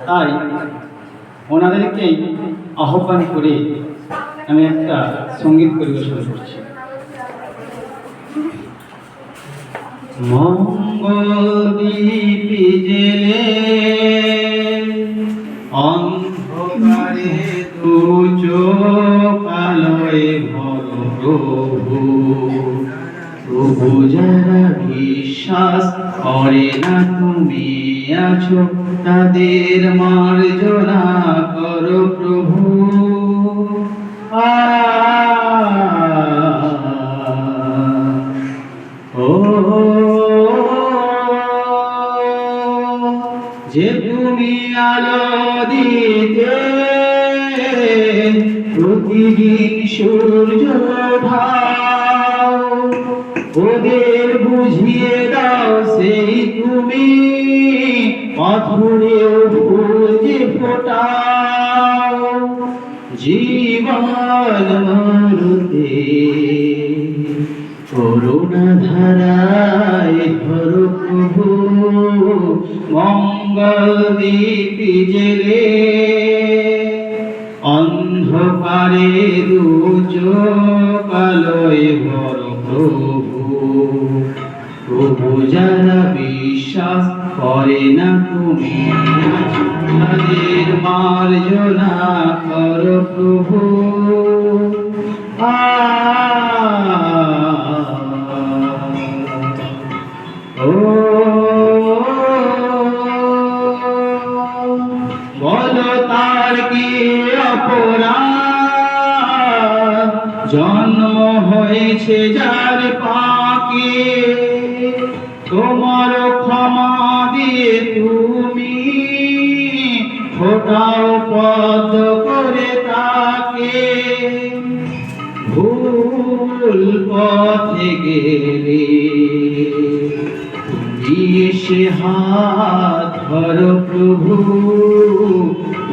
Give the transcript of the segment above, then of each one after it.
তাই ওনাদেরকেই আহ্বান করে আমি একটা সঙ্গীত পরিবেশন করছি। মঙ্গলদীপি জেলে অন্ধকারে দু চোখ আলোয় ভর প্রভু, প্রভু যারা বিশ্বাস করে না তুমি আছো, তাদের মার্জনা করো প্রভু। যে তুমি আলো দিতে প্রতিদিন সূর্য ঢাও, ওদের বুঝিয়ে দাও সেই তুমি পাথরেও ফুল যে ফোটাও। জীবন মরতে করুণা ধারায় ধরো প্রভু, মঙ্গলদীপি জেলে অন্ধকারে দু চোখ আলোয় ভর প্রভু, প্রভু যারা বিশ্বাস করে না তুমি তাদের মার্জনা করো প্রভু। বলো তার কি অপরাধ, জন্ম হয়েছে যার পাকে, তোমার ক্ষমা দিয়ে তুমি ফোটাও পদ করে তাকে। ভুল পথে গেলে তুমি এসে হাত ধরো প্রভু,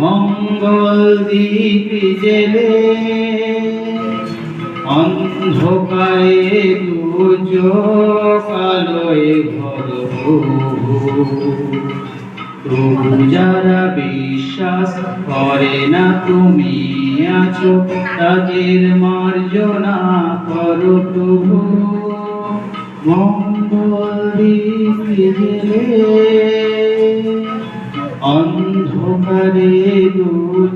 মঙ্গলদীপি জেলে অন্ধকারে দু চোখ আলোয় ভর প্রভু, প্রভু যারা বিশ্বাস করে না তুমি আছো, তাদের মার্জনা করো প্রভু, মঙ্গলদীপি জেলে অন্ধকারে দু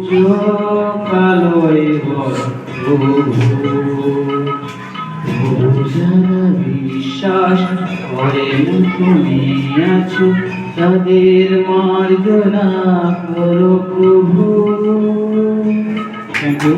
চোখ আলোয় ভর প্রভু, প্রভু যারা বিশ্বাস করে না তুমি আছো, তাদের মার্জনা করো প্রভু। Thank you.